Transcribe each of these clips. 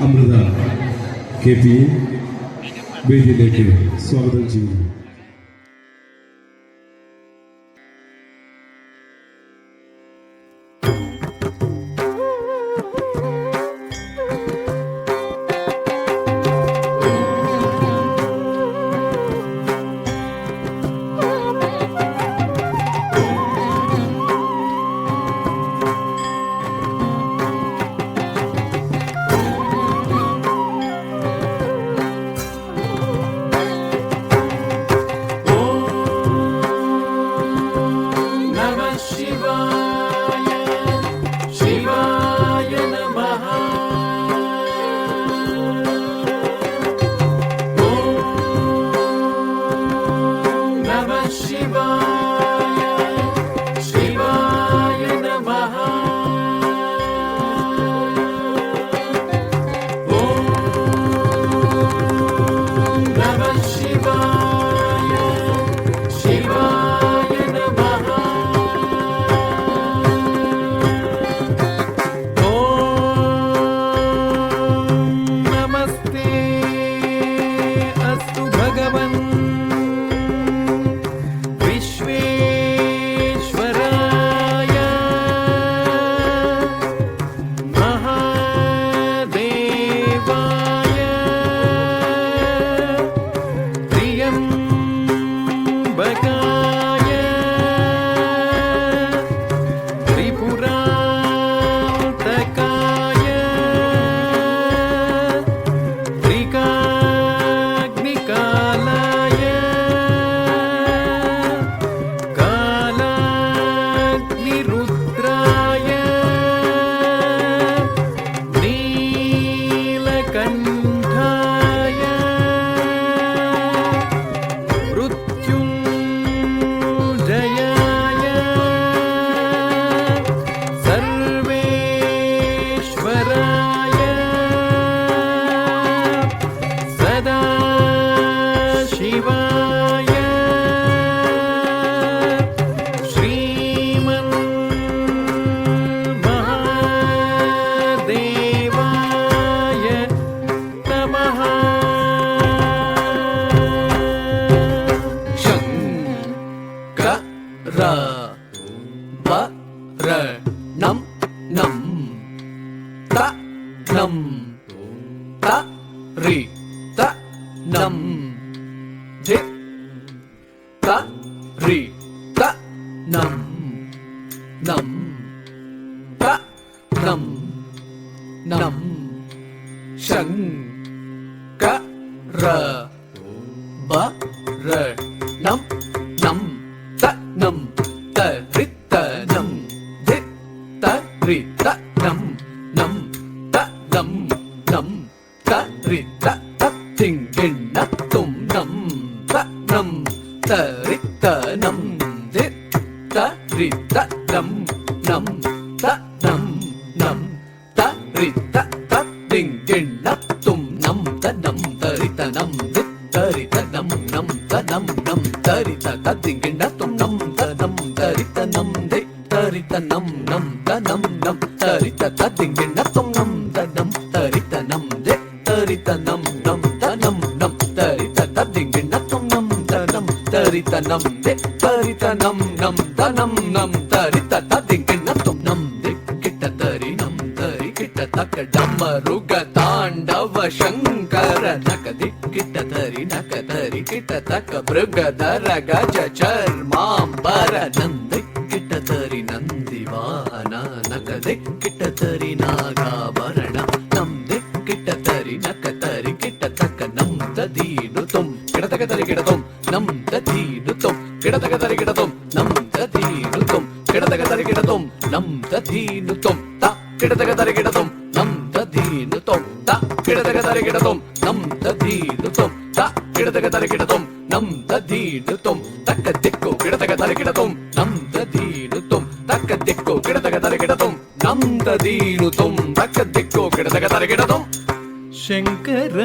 Amrita K P വേദിയിലേക്ക് സ്വാഗതം ചെയ്യുന്നു.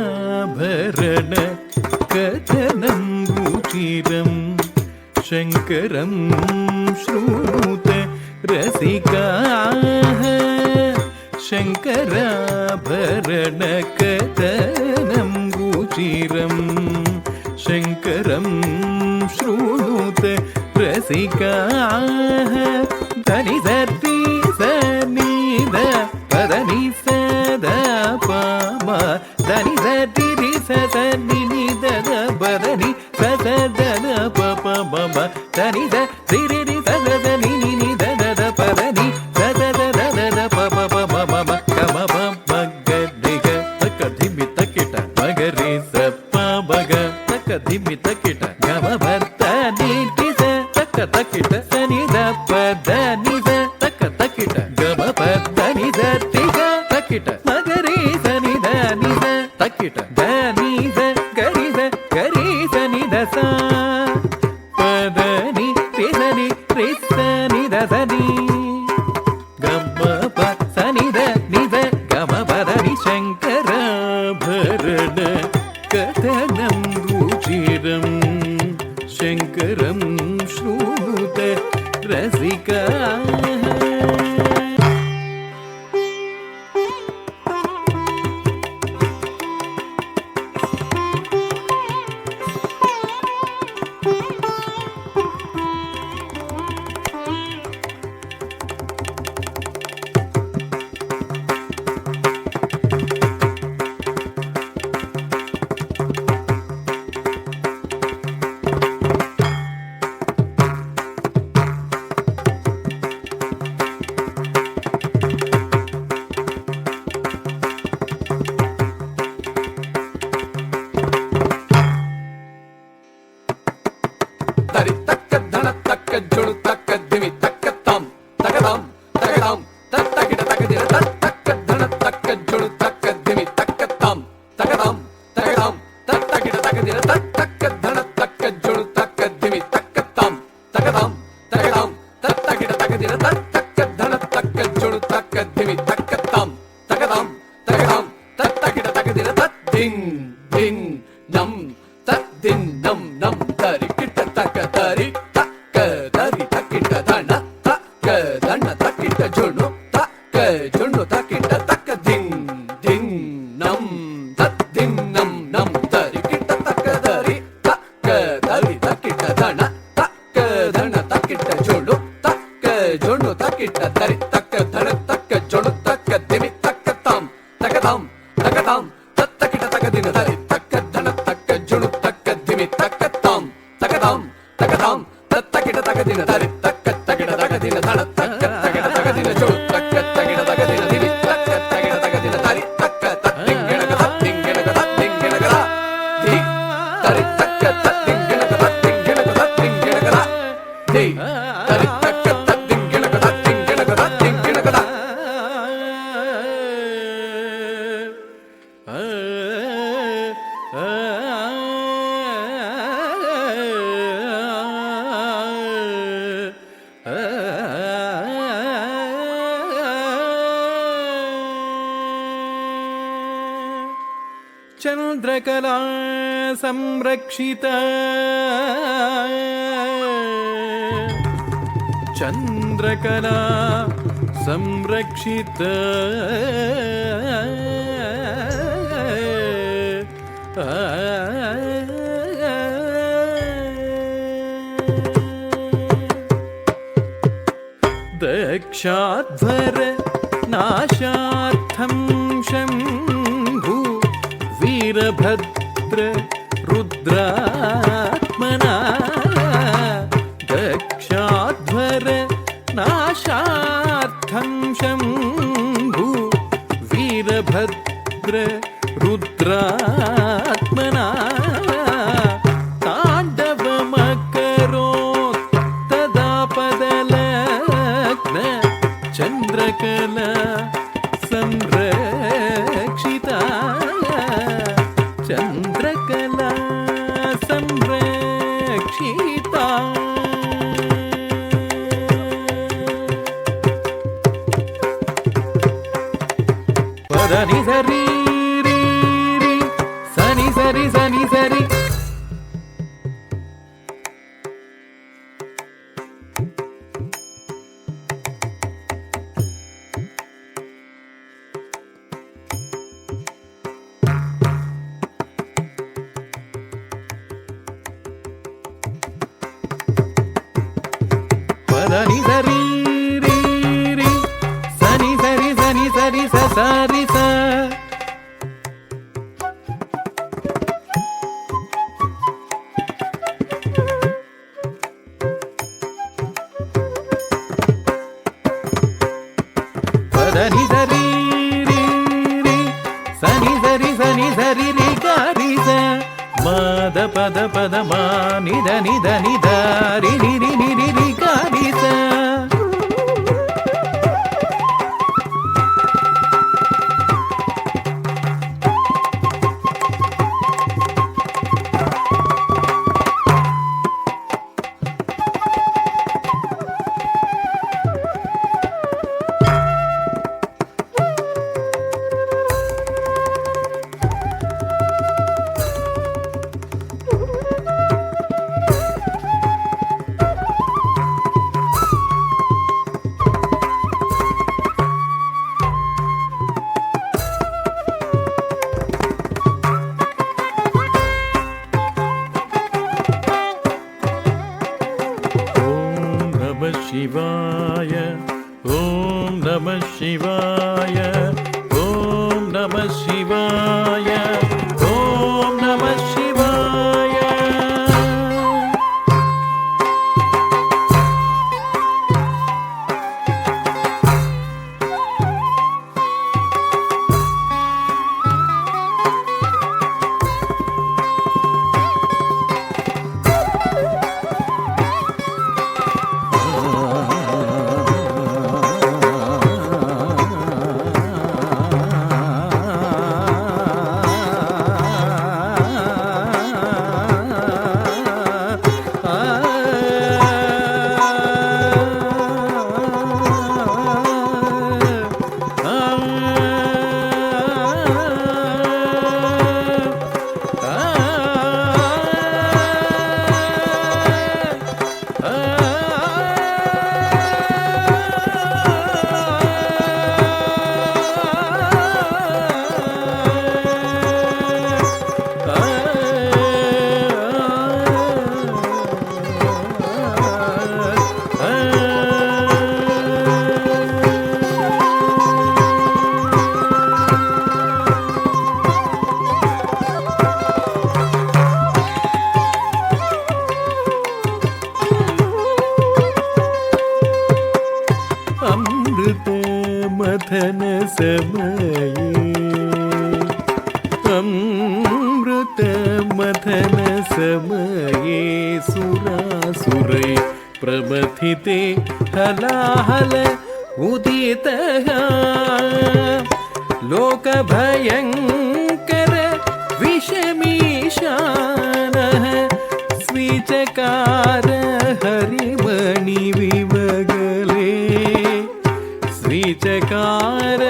ശങ്കരാഭരണ കഥനം രുചിരം शङ्करं श्रुणुत रसिकाः शङ्कराभरणकथनं रुचिरं शङ्करं शृणुत रसिकाः धनि सरि सनि द पदनि सदा पम धनि सरि रि सनि नि द पदनि सदन प मम धनि सरि रि सदनि नि द पदनि सदन प मम कम मग दिग तक धिमि तकिट मगरे स प मग तक धिमि तकिट गम भर्त नीति स तक तकिट सनि द पद नि स तक तकिट गम भर्त नि स तिग तकिट मगरे सनि द नि स तकिट द नि स गरि सनि द स पद नि रि सनि द सनि गम प सनि द नि स गम पद नि शङ्कराभरण कथनं रुचिरं शङ्करं शृणुत रसिकाः தரி தக்க தன தக்க ஜொடு தக்க திமி தக்க தாம் தகதாம் தகதாம் தத்தகிட தகதிர தக்க தன தக்க ஜொடு தக்க திமி தக்க தாம் தகதாம் தகதாம் தத்தகிட தகதிர தக்க தன தக்க ஜொடு தக்க திமி தக்க தாம் தகதாம் தகதாம் தத்தகிட தகதிர தக்க தன தக்க ஜொடு தக்க திமி தக்க தாம் தகதாம் தகதாம் தத்தகிட தகதிர தின் தின் நம் தின் நம் நம் தரி கிட்ட தக்க தரி தக்க தரி தக்கிட்ட தன தக்க தன தக்கிட்ட ஜொண்ணு தக்கிட்ட தக்க தின் தின் நம் தின் நம் நம் தரி கிட்ட தக்க தரி தக்க தரி தக்கிட்ட தன தக்க தன தக்கிட்ட ஜொண்ணு தக்கிட்ட தரி தக்க தன தக்க ஜொண்ணு தக்க திமி தக்க தாம் தகதாம் தகதாம் தத்தக்கிட்ட தக்க தின தரி தக்க தன தக்க ஜொண்ணு தக்க திமி தக்க தாம் தகதாம் தகதாம் தத்தக்கிட தகதின தரி தக்க தகிட தகதின தன தக்க தகிட தகதின ஜொ தக்க தகிட தகதின திரி தக்க தகிட தகதின தரி தக்க தத்திங்கெனக தத்திங்கெனக தத்திங்கெனக தி தரி தக்க தத்திங்கெனக தத்திங்கெனக தத்திங்கெனக தி தரி தக்க தத்திங்கெனக தத்திங்கெனக தத்திங்கெனக चन्द्रकला संरक्षिता चन्द्रकला संरक्षिता दक्षाध्वर नाशार्थं शम्भु वीरभद्र रुद्रात्मना दक्षाध्वर नाशार्थं शम्भु वीरभद्र रुद्रात्मना ताण्डवमकरोत् तदा पदलग्न चन्द्रकला संरक्षिता चन्द्रकला संरक्षिता पदनि सरि रि रि सनि सरि सनि ಸ ಸಾರಿ ಸ ಪದನಿ ಸರಿ ರಿ ರಿ ಸನಿ ಸರಿ ಸನಿ ಸರಿ ರಿ ಗಾರಿ ಸ ಮದ ಪದ ಪದ ಮಾ ನಿದ ನಿದ ನಿದ ರಿ ರಿ ರಿ ರಿ ರಿ ರಿ ಗಾರಿ ಸ ಶಿವಾಯ ಓಂ ನಮಃ ಶಿವಾಯ ಓಂ ನಮಃ ಶಿವಾಯ ಓಂ ನಮಃ ಶಿವಾಯ मथन समये अमृत मथन समये सुरासुरै प्रमथिते हलाहल उदितः लोकभयङ्कर विषमीशानः स्वीचकार हरिमणि विवगले स्वीचकार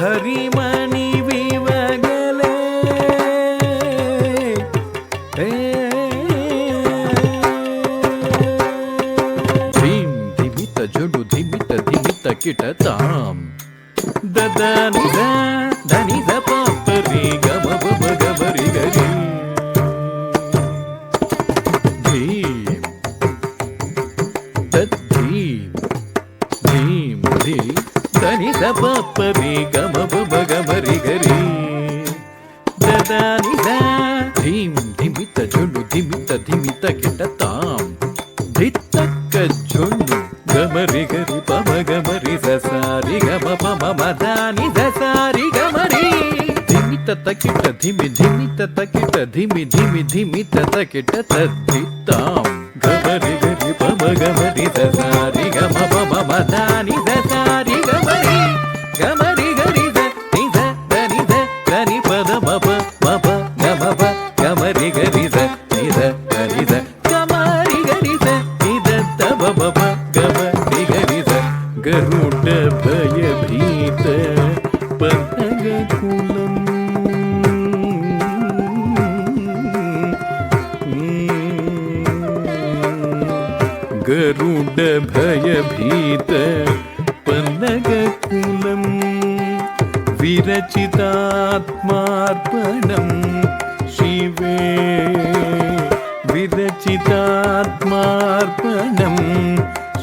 हरिमणि विवगले धीम धिमित जुडु धिमित धिमित किटताम ददनि धनि ध परि गम बब गबरि गरि धीम तद्धीम धीम धी धनि ध परि गम बब गबरि गरि ददनि धीम धिमित जुडु धिमित धिमित किटताम धित्तक्क जुडु गमरि गरि पम गमरि ससारि गम पम मदानि दसारि गमरि धिमित तकिट धिमि धिमित तकिट धिमि धिमि धिमित तकिट तद्धित्तां गमरि गरि पम गमरि ससारि गम पम मदानि दसारि गमरि गमरि गरि नि ध नि ध नि पद मप मप गम प गमरि गरि नि ध नि ध गमरि गरि नि ध तब मप गमरि गरि गरुड भयभीत पनगकुलं गरुड भयभीत पनगकुलं विरचितात्मार्पणं शिवे विरचितात्मार्पणं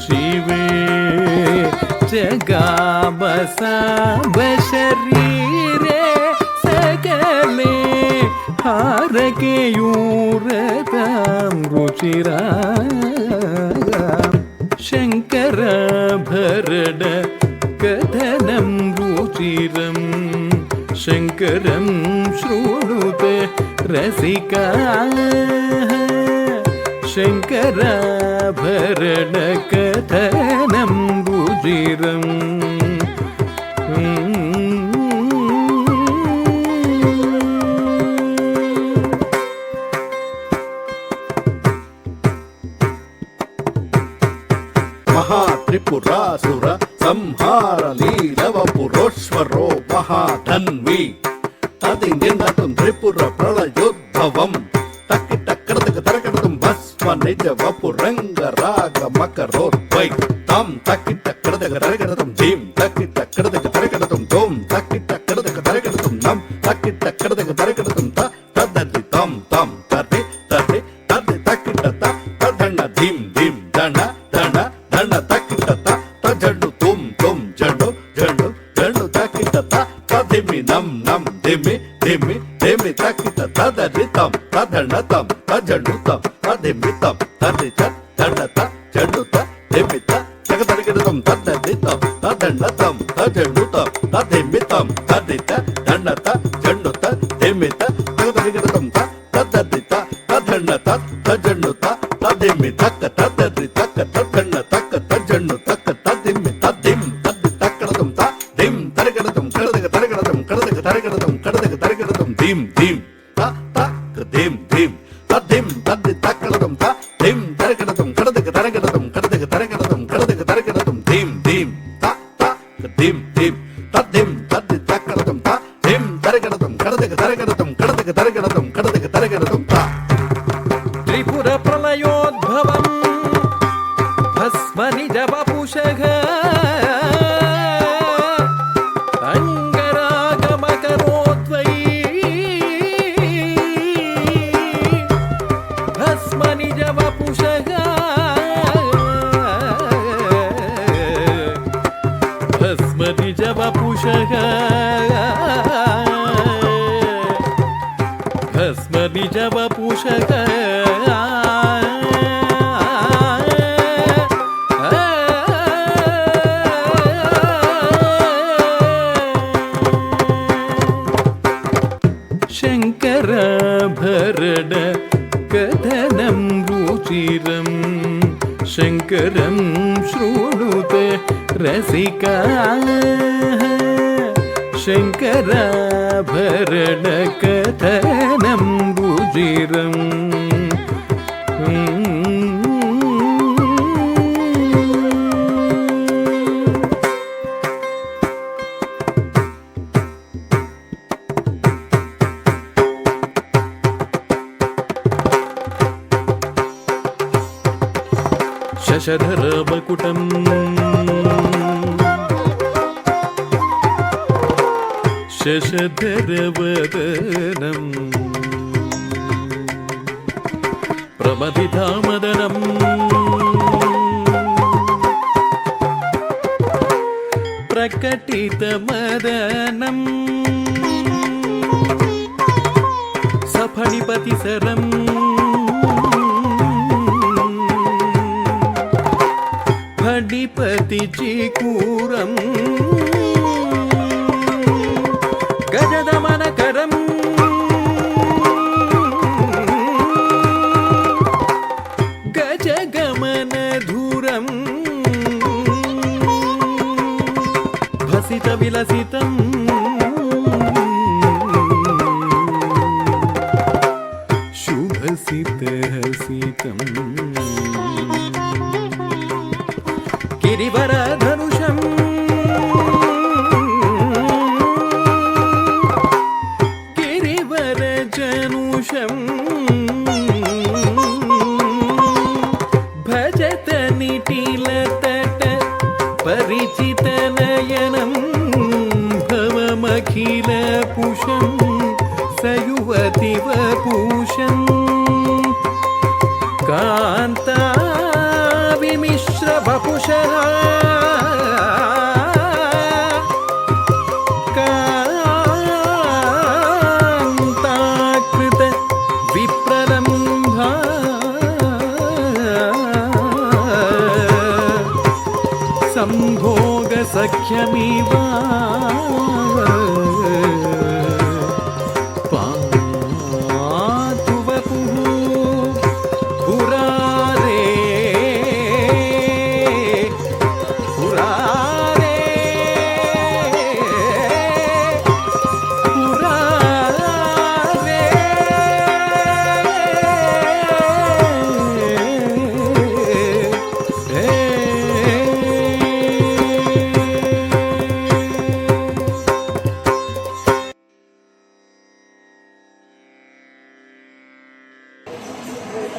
शिवे जगामर ಸಾಂಬ ಶರೀರೆ ಸಕಲೆ ಹಾರಕೆಯೂರತಾಂ ರುಚಿರ ಶಂಕರಾಭರಣ ಕಥನಂ ರುಚಿರಂ ಶಂಕರಂ ಶೃಣುತೆ ರಸಿಕಾ ಶಂಕರಾಭರಣ ಕಥನಂ ರುಚಿರಂ ಮಹಾತ್ರಿಪುರಾಸುರ ಸಂಹಾರ ಲೀಲವ ಪುರೋಶ್ವರೋ ಮಹಾಧನ್ವಿ ತದಿಂಗೆಂದತಂ ತ್ರಿಪುರ ಪ್ರಳಯೋದ್ಭವಂ ತಕ್ಕಿಟ್ಟ ಕಡದಕ ತರಕಡದಂ ಭಸ್ಮ ನಿಜ ವಪುರಂಗ ರಾಗ ಮಕರೋದ್ವೈ ತಂ ತಕ್ಕಿಟ್ಟ ಕಡದಕ ತರಕಡದಂ ಧೀಂ ತಕ್ಕಿಟ್ಟ ಕಡದಕ ತರಕಡದಂ ತೋಂ ತಕ್ಕಿಟ್ಟ ಕಡದಕ ತರಕಡದಂ ನಂ ತಕ್ಕಿಟ್ಟ ಕಡದಕ ತರಕಡದಂ ತ ತದ್ದಿ ತಂ ತಂ ತದ್ದಿ ತದ್ದಿ ತದ್ದಿ ತಕ್ಕಿಟ್ಟ ತ ತದಣ್ಣ ಧೀಂ ಧೀಂ ದಣ ದಣ ದಣ ತಕ್ಕಿಟ್ಟ ತ ತಜಂಡು ತುಂ ತುಂ ಜಂಡು ಜಂಡು ಜಂಡು ತಕ್ಕಿಟ್ಟ ತ ತದಿಮಿ ನಂ ನಂ ದಿಮಿ ದಿಮಿ ದಿಮಿ ತಕ್ಕಿಟ್ಟ ತದರಿ ತಂ ತದಣ್ಣ ತಂ ತಜಂಡು ತಂ ತದಿಮಿ ತಂ ತದಿ ತ ದಂಡ ತ ಜಂಡು ತ ದಿಮಿ ತ ತಗದರಿಗಿಡದಂ ತದರಿ ತಂ ತದಣ್ಣ ತಂ ತಜಂಡು ತಂ ತದಿಮಿ ತಂ ತದಿ ತ ದಂಡ ತ ಜಂಡು ತ ದಿಮಿ ತ ತಗದರಿಗಿಡದಂ ತ ತದರಿ ತ ತದಣ್ಣ ತ ತಜಂಡು ತ ತದಿಮಿ ತಕ್ಕ ತದರಿ ತಕ್ಕ ತದಣ್ಣ ತಕ್ಕ ತಜಂಡು ತಕ್ಕ ತದಿಮಿ ತದಿಂ ತದ್ದಿ ತಕ್ಕಡದಂ ತ ದಿಂ ತರಗಡದಂ ಕಡದಗ ತರಗಡದಂ ಕಡದಗ ತರಗಡದಂ ಕಡದಗ ತರಗಡದಂ ದಿಂ ದಿಂ ತ ತಕ್ಕ ದಿಂ ದಿಂ ತದಿಂ ತದ್ದಿ ತಕ್ಕಡದಂ ತ ದಿಂ ತರಗಡದಂ ಕಡದಗ ತರಗಡದಂ ಕಡದಗ ತರಗಡದಂ ಕಡದಗ ತರಗಡದಂ ದಿಂ ದಿಂ ತ ತಕ್ಕ ದಿಂ ದಿಂ ತದಿಂ ತದ್ದಿ ತಕ್ಕಡದಂ ತ ದಿಂ ತರಗಡದಂ ಕಡದಗ ತರಗಡದಂ ಕಡದಗ ತರಗಡದಂ ಕಡದಗ ತರಗಡದಂ ತ ತ್ರಿಪುರ ಪ್ರಳಯೋದ್ಭವಂ ಭಸ್ಮ ನಿಜ ವಪುಷಃ ಅಂಗರಾಗಮಕರೋದ್ವೈ ಭಸ್ಮ ನಿಜ ವಪುಷಃ ಭಸ್ಮ ನಿಜ ವಪುಷಃ ಭಸ್ಮ ನಿಜ ವಪುಷಃ ಶಂಕರಾಭರಣ ಕಥನಂ ರುಚಿರಂ ಶಂಕರಂ ಶೃಣುತೆ ರಸಿಕಾ ಶಂಕರಾಭರಣ ಕಥನಂ ರುಚಿರಂ ಶಶಧರ ಮಕುಟಂ ಶಶಧರ ವದನಂ ಪ್ರಮದಿತಾಮದನಂ ಪ್ರಕಟಿತ ಮದನಂ ಸಫಣಿಪತಿ ಸರಂ ಫಣಿಪತಿ ಚಿಕೂರಂ ಗಜದಮನಕರಂ ಗಜಗಮನಧುರಂ ಭಸಿತ ವಿಲಸಿತಂ ಶುಭಸಿತ ಹಸಿತಂ ಗಿರಿವರಧನುಷಂ ಗಿರಿವರಜನುಷಂ ಭಜತ ನಿಟಿಲತಟ ಪರಿಚಿತ ನಯನಂ ಭವಮಖಿಲ ಪುಷಂ ಸಯುವತಿ ವಪುಷಂ ಕಾಂತಾ ವಿಮಿಶ್ರ ವಪುಷಃ സൗഖ്യമീവ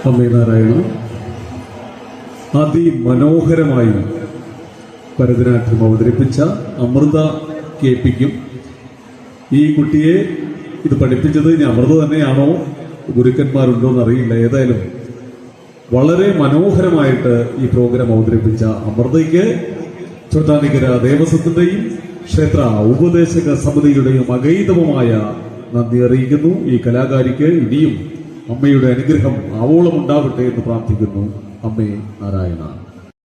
അമ്മേ നാരായണ, അതിമനോഹരമായി ഭരതനാട്യം അവതരിപ്പിച്ച അമൃത KPക്കും ഈ കുട്ടിയെ ഇത് പഠിപ്പിച്ചത് ഇനി അമൃത തന്നെയാണോ ഗുരുക്കന്മാരുണ്ടോ എന്നറിയില്ല. ഏതായാലും വളരെ മനോഹരമായിട്ട് ഈ പ്രോഗ്രാം അവതരിപ്പിച്ച അമൃതയ്ക്ക് ചോറ്റാനിക്കര ദേവസ്വത്തിന്റെയും ക്ഷേത്ര ഉപദേശക സമിതിയുടെയും അഗൈതവമായ നന്ദി അറിയിക്കുന്നു. ഈ കലാകാരിക്ക് ഇനിയും അമ്മയുടെ അനുഗ്രഹം ആവോളം ഉണ്ടാവട്ടെ എന്ന് പ്രാർത്ഥിക്കുന്നു. അമ്മേ നാരായണ.